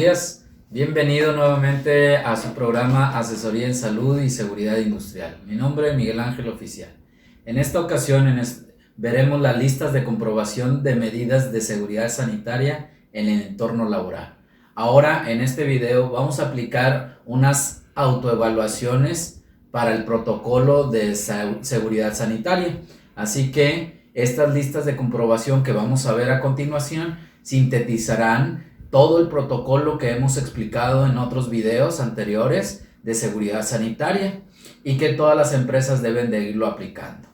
días. Bienvenido nuevamente a su programa Asesoría en Salud y Seguridad Industrial. Mi nombre es Miguel Ángel Oficial. En esta ocasión veremos las listas de comprobación de medidas de seguridad sanitaria en el entorno laboral. Ahora, en este video vamos a aplicar unas autoevaluaciones para el protocolo de seguridad sanitaria. Así que estas listas de comprobación que vamos a ver a continuación sintetizarán todo el protocolo que hemos explicado en otros videos anteriores de seguridad sanitaria y que todas las empresas deben de irlo aplicando.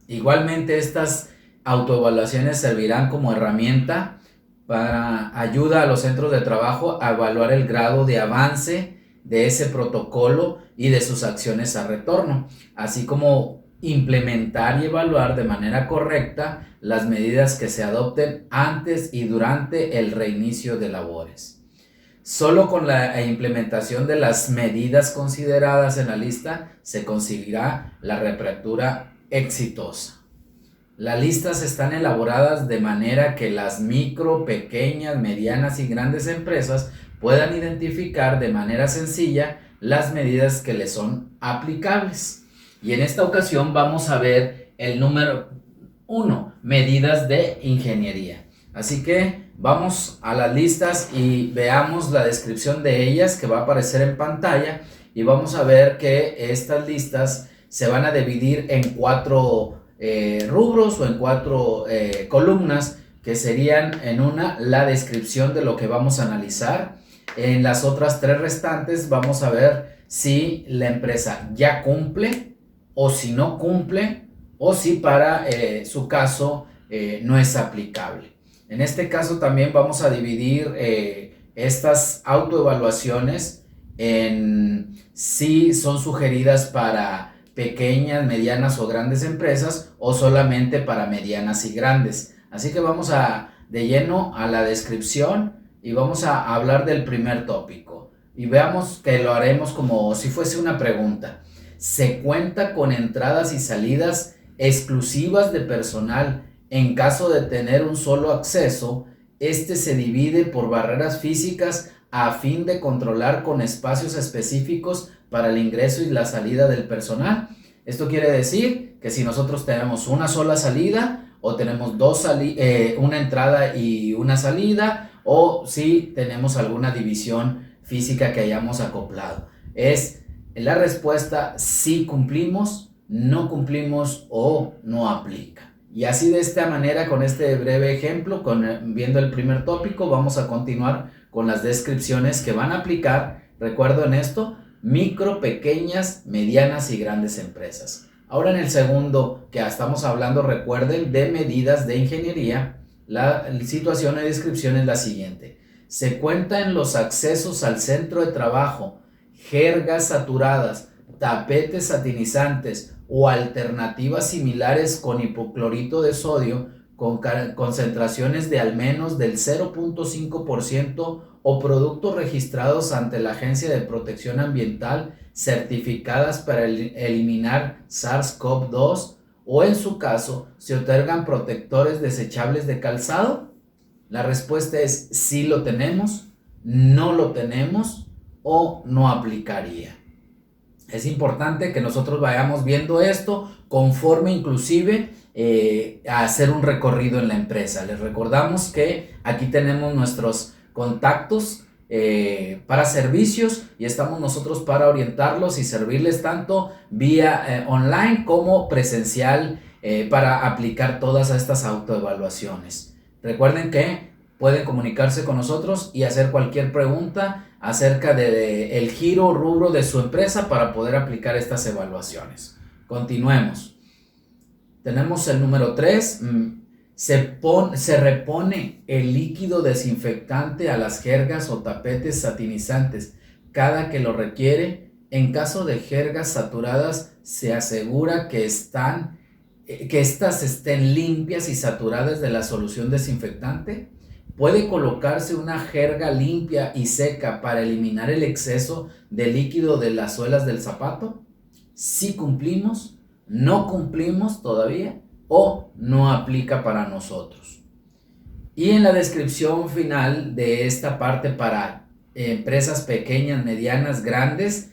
Igualmente, estas autoevaluaciones servirán como herramienta para ayuda a los centros de trabajo a evaluar el grado de avance de ese protocolo y de sus acciones a retorno, así como implementar y evaluar de manera correcta las medidas que se adopten antes y durante el reinicio de labores. Solo con la implementación de las medidas consideradas en la lista se conseguirá la reapertura exitosa. Las listas están elaboradas de manera que las micro, pequeñas, medianas y grandes empresas puedan identificar de manera sencilla las medidas que les son aplicables. Y en esta ocasión vamos a ver el número 1, medidas de ingeniería. Así que vamos a las listas y veamos la descripción de ellas que va a aparecer en pantalla, y vamos a ver que estas listas se van a dividir en 4 rubros o en 4 columnas, que serían en una la descripción de lo que vamos a analizar. En las otras 3 restantes vamos a ver si la empresa ya cumple o si no cumple, o si para su caso no es aplicable. En este caso también vamos a dividir estas autoevaluaciones en si son sugeridas para pequeñas, medianas o grandes empresas, o solamente para medianas y grandes. Así que vamos de lleno a la descripción y vamos a hablar del primer tópico. Y veamos que lo haremos como si fuese una pregunta. ¿Se cuenta con entradas y salidas exclusivas de personal? En caso de tener un solo acceso, este se divide por barreras físicas a fin de controlar con espacios específicos para el ingreso y la salida del personal. Esto quiere decir que si nosotros tenemos una sola salida, o tenemos una entrada y una salida, o si tenemos alguna división física que hayamos acoplado. La respuesta si cumplimos, no cumplimos o no aplica. Y así, de esta manera, con este breve ejemplo, viendo el primer tópico, vamos a continuar con las descripciones que van a aplicar. Recuerdo en esto, micro, pequeñas, medianas y grandes empresas. Ahora, en el segundo, que estamos hablando, recuerden, de medidas de ingeniería, la situación y descripción es la siguiente. Se cuentan los accesos al centro de trabajo, jergas saturadas, tapetes satinizantes o alternativas similares con hipoclorito de sodio con concentraciones de al menos del 0.5% o productos registrados ante la Agencia de Protección Ambiental certificadas para eliminar SARS-CoV-2, o en su caso se otorgan protectores desechables de calzado. La respuesta es sí lo tenemos, no lo tenemos o no aplicaría. Es importante que nosotros vayamos viendo esto conforme inclusive a hacer un recorrido en la empresa. Les recordamos que aquí tenemos nuestros contactos para servicios, y estamos nosotros para orientarlos y servirles tanto vía online como presencial para aplicar todas estas autoevaluaciones. Recuerden que pueden comunicarse con nosotros y hacer cualquier pregunta acerca del giro o rubro de su empresa para poder aplicar estas evaluaciones. Continuemos. Tenemos el número 3. Se repone el líquido desinfectante a las jergas o tapetes satinizantes cada que lo requiere. En caso de jergas saturadas, se asegura que estas estén limpias y saturadas de la solución desinfectante. ¿Puede colocarse una jerga limpia y seca para eliminar el exceso de líquido de las suelas del zapato? ¿Sí cumplimos? ¿No cumplimos todavía? ¿O no aplica para nosotros? Y en la descripción final de esta parte para empresas pequeñas, medianas, grandes.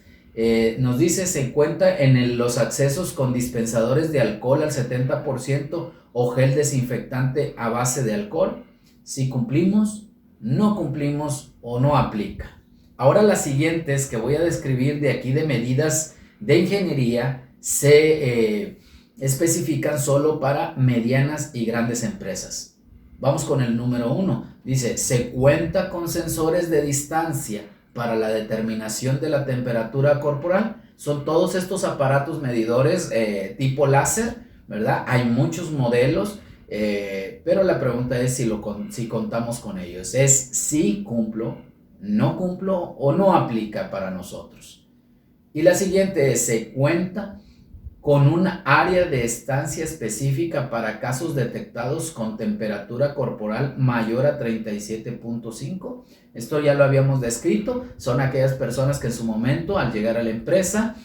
Nos dice, se cuenta en los accesos con dispensadores de alcohol al 70% o gel desinfectante a base de alcohol. Si cumplimos, no cumplimos o no aplica. Ahora las siguientes que voy a describir de aquí de medidas de ingeniería se especifican solo para medianas y grandes empresas. Vamos con el número 1. Dice, se cuenta con sensores de distancia para la determinación de la temperatura corporal. Son todos estos aparatos medidores tipo láser, ¿verdad? Hay muchos modelos, pero la pregunta es si contamos con ellos. Es si cumplo, no cumplo o no aplica para nosotros. Y la siguiente es, se cuenta con un área de estancia específica para casos detectados con temperatura corporal mayor a 37.5. Esto ya lo habíamos descrito. Son aquellas personas que en su momento, al llegar a la empresa,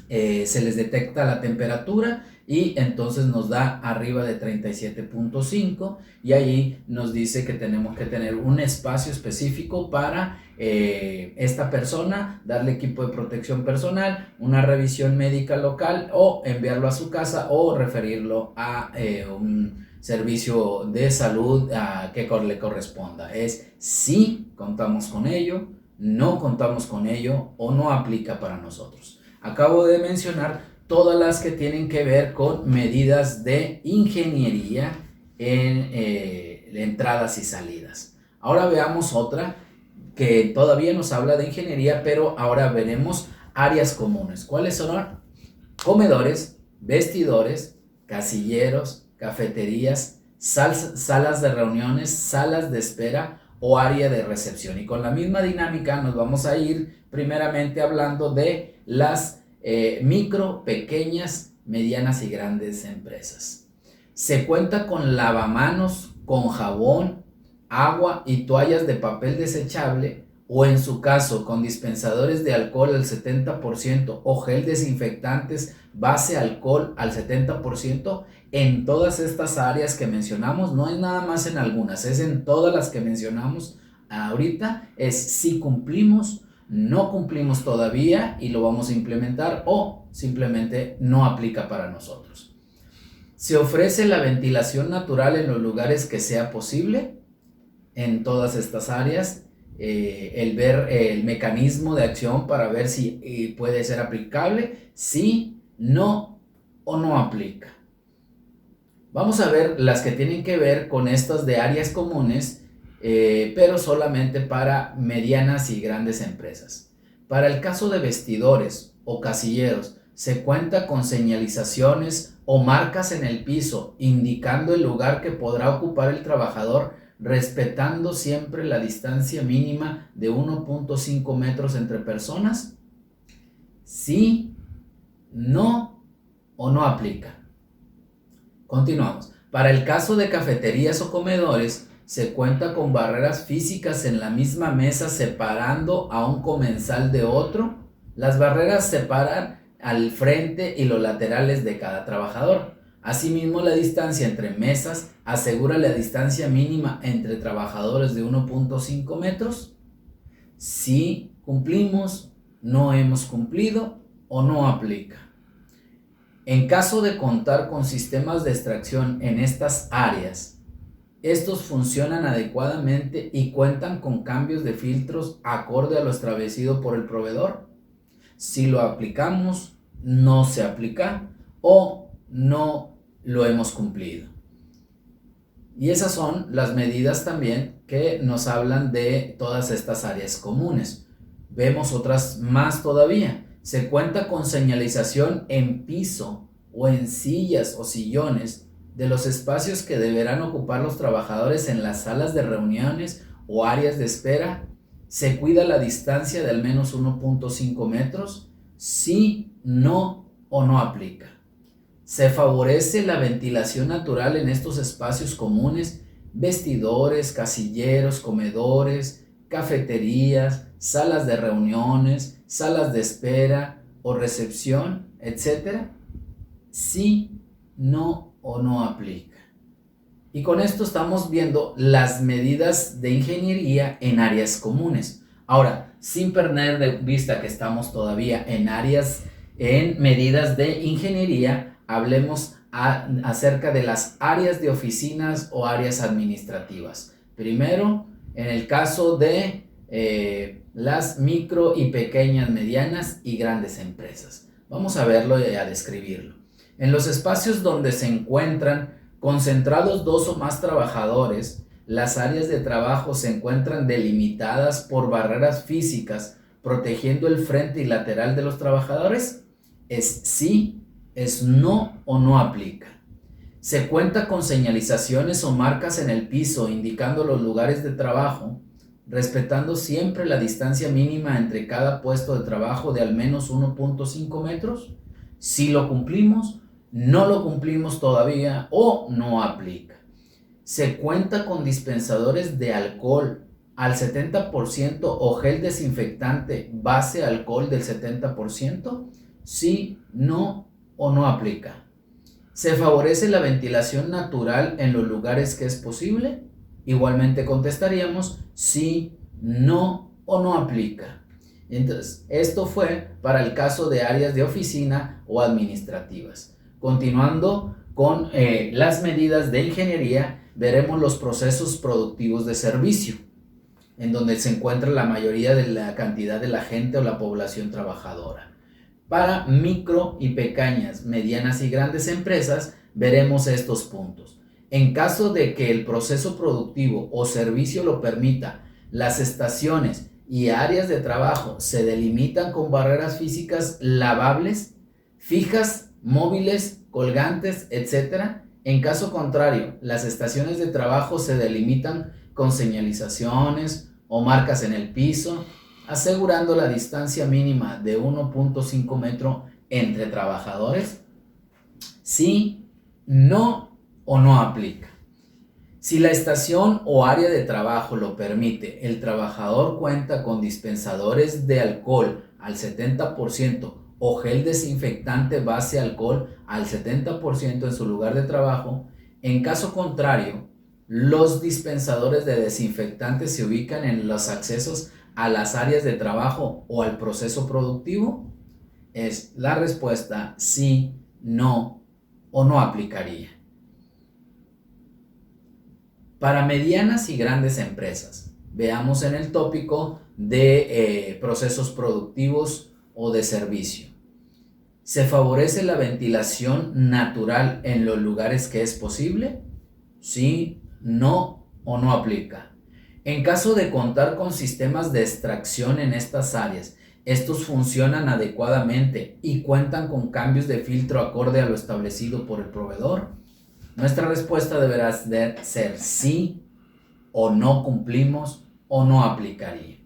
se les detecta la temperatura y entonces nos da arriba de 37.5 y ahí nos dice que tenemos que tener un espacio específico para esta persona, darle equipo de protección personal, una revisión médica local o enviarlo a su casa o referirlo a un servicio de salud que le corresponda. Es si contamos con ello, no contamos con ello o no aplica para nosotros. Acabo de mencionar todas las que tienen que ver con medidas de ingeniería en entradas y salidas. Ahora veamos otra que todavía nos habla de ingeniería, pero ahora veremos áreas comunes. ¿Cuáles son? Comedores, vestidores, casilleros, cafeterías, salas de reuniones, salas de espera o área de recepción. Y con la misma dinámica nos vamos a ir primeramente hablando de las micro, pequeñas, medianas y grandes empresas. Se cuenta con lavamanos, con jabón, agua y toallas de papel desechable o en su caso con dispensadores de alcohol al 70% o gel desinfectantes base alcohol al 70% en todas estas áreas que mencionamos. No es nada más en algunas, es en todas las que mencionamos ahorita. Es si cumplimos, no cumplimos todavía y lo vamos a implementar o simplemente no aplica para nosotros. Se ofrece la ventilación natural en los lugares que sea posible en todas estas áreas. El ver el mecanismo de acción para ver si puede ser aplicable, si, no o no aplica. Vamos a ver las que tienen que ver con estas de áreas comunes, pero solamente para medianas y grandes empresas. Para el caso de vestidores o casilleros, se cuenta con señalizaciones o marcas en el piso indicando el lugar que podrá ocupar el trabajador, respetando siempre la distancia mínima de 1.5 metros entre personas. Sí, no o no aplica. Continuamos. Para el caso de cafeterías o comedores, se cuenta con barreras físicas en la misma mesa separando a un comensal de otro. Las barreras separan al frente y los laterales de cada trabajador. Asimismo, la distancia entre mesas asegura la distancia mínima entre trabajadores de 1.5 metros. Si cumplimos, no hemos cumplido o no aplica. En caso de contar con sistemas de extracción en estas áreas, estos funcionan adecuadamente y cuentan con cambios de filtros acorde a lo establecido por el proveedor. Si lo aplicamos, no se aplica o no lo hemos cumplido. Y esas son las medidas también que nos hablan de todas estas áreas comunes. Vemos otras más todavía. Se cuenta con señalización en piso o en sillas o sillones de los espacios que deberán ocupar los trabajadores en las salas de reuniones o áreas de espera. Se cuida la distancia de al menos 1.5 metros. Sí, no o no aplica. Se favorece la ventilación natural en estos espacios comunes, vestidores, casilleros, comedores, cafeterías, salas de reuniones, salas de espera o recepción, etc. Sí, no o no aplica. Y con esto estamos viendo las medidas de ingeniería en áreas comunes. Ahora, sin perder de vista que estamos todavía en medidas de ingeniería, hablemos acerca de las áreas de oficinas o áreas administrativas. Primero, en el caso de las micro y pequeñas, medianas y grandes empresas. Vamos a verlo y a describirlo. En los espacios donde se encuentran concentrados dos o más trabajadores, las áreas de trabajo se encuentran delimitadas por barreras físicas protegiendo el frente y lateral de los trabajadores. Es sí, es no o no aplica. Se cuenta con señalizaciones o marcas en el piso indicando los lugares de trabajo, respetando siempre la distancia mínima entre cada puesto de trabajo de al menos 1.5 metros. Si lo cumplimos, no lo cumplimos todavía o no aplica. Se cuenta con dispensadores de alcohol al 70% o gel desinfectante base alcohol del 70%. Sí, no o no aplica. Se favorece la ventilación natural en los lugares que es posible. Igualmente contestaríamos sí, no o no aplica. Entonces, esto fue para el caso de áreas de oficina o administrativas. Continuando con las medidas de ingeniería, veremos los procesos productivos de servicio, en donde se encuentra la mayoría de la cantidad de la gente o la población trabajadora. Para micro y pequeñas, medianas y grandes empresas, veremos estos puntos. En caso de que el proceso productivo o servicio lo permita, las estaciones y áreas de trabajo se delimitan con barreras físicas lavables, fijas, móviles, colgantes, etc. En caso contrario, las estaciones de trabajo se delimitan con señalizaciones o marcas en el piso, asegurando la distancia mínima de 1.5 metros entre trabajadores. Sí, no o no aplica. Si la estación o área de trabajo lo permite, el trabajador cuenta con dispensadores de alcohol al 70% o gel desinfectante base alcohol al 70% en su lugar de trabajo. En caso contrario, los dispensadores de desinfectantes se ubican en los accesos a las áreas de trabajo o al proceso productivo. Es la respuesta sí, no o no aplicaría. Para medianas y grandes empresas, veamos en el tópico de procesos productivos o de servicio. ¿Se favorece la ventilación natural en los lugares que es posible? Sí, no o no aplica. En caso de contar con sistemas de extracción en estas áreas, estos funcionan adecuadamente y cuentan con cambios de filtro acorde a lo establecido por el proveedor. Nuestra respuesta deberá ser sí o no cumplimos o no aplicaría.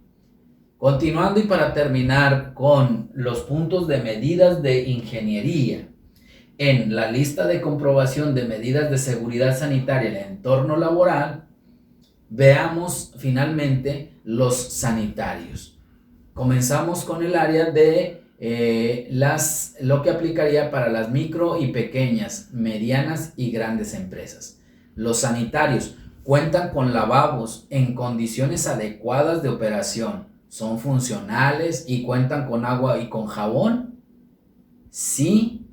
Continuando y para terminar con los puntos de medidas de ingeniería, en la lista de comprobación de medidas de seguridad sanitaria en el entorno laboral, veamos finalmente los sanitarios. Comenzamos con el área de lo que aplicaría para las micro y pequeñas, medianas y grandes empresas. Los sanitarios cuentan con lavabos en condiciones adecuadas de operación, son funcionales y cuentan con agua y con jabón. Sí,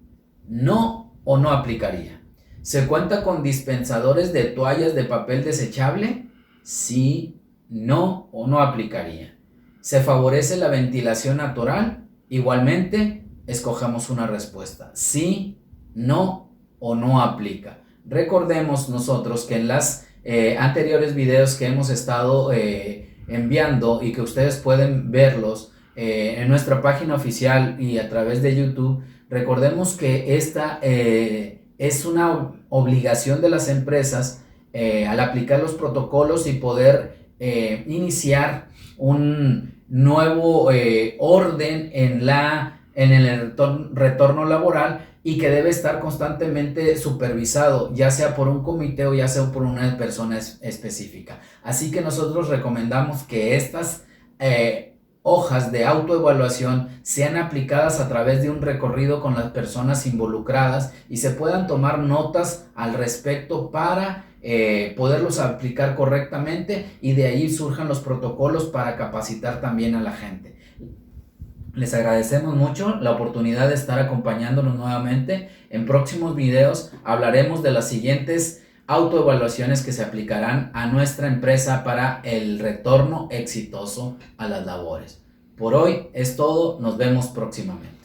no o no aplicaría. ¿Se cuenta con dispensadores de toallas de papel desechable? Sí, no o no aplicaría. ¿Se favorece la ventilación natural? Igualmente, escojamos una respuesta. Sí, no o no aplica. Recordemos nosotros que en las anteriores videos que hemos estado enviando y que ustedes pueden verlos en nuestra página oficial y a través de YouTube, recordemos que esta es una obligación de las empresas al aplicar los protocolos y poder iniciar un nuevo orden en el retorno laboral y que debe estar constantemente supervisado, ya sea por un comité o ya sea por una persona específica. Así que nosotros recomendamos que estas hojas de autoevaluación sean aplicadas a través de un recorrido con las personas involucradas y se puedan tomar notas al respecto para poderlos aplicar correctamente y de ahí surjan los protocolos para capacitar también a la gente. Les agradecemos mucho la oportunidad de estar acompañándonos nuevamente. En próximos videos hablaremos de las siguientes autoevaluaciones que se aplicarán a nuestra empresa para el retorno exitoso a las labores. Por hoy es todo, nos vemos próximamente.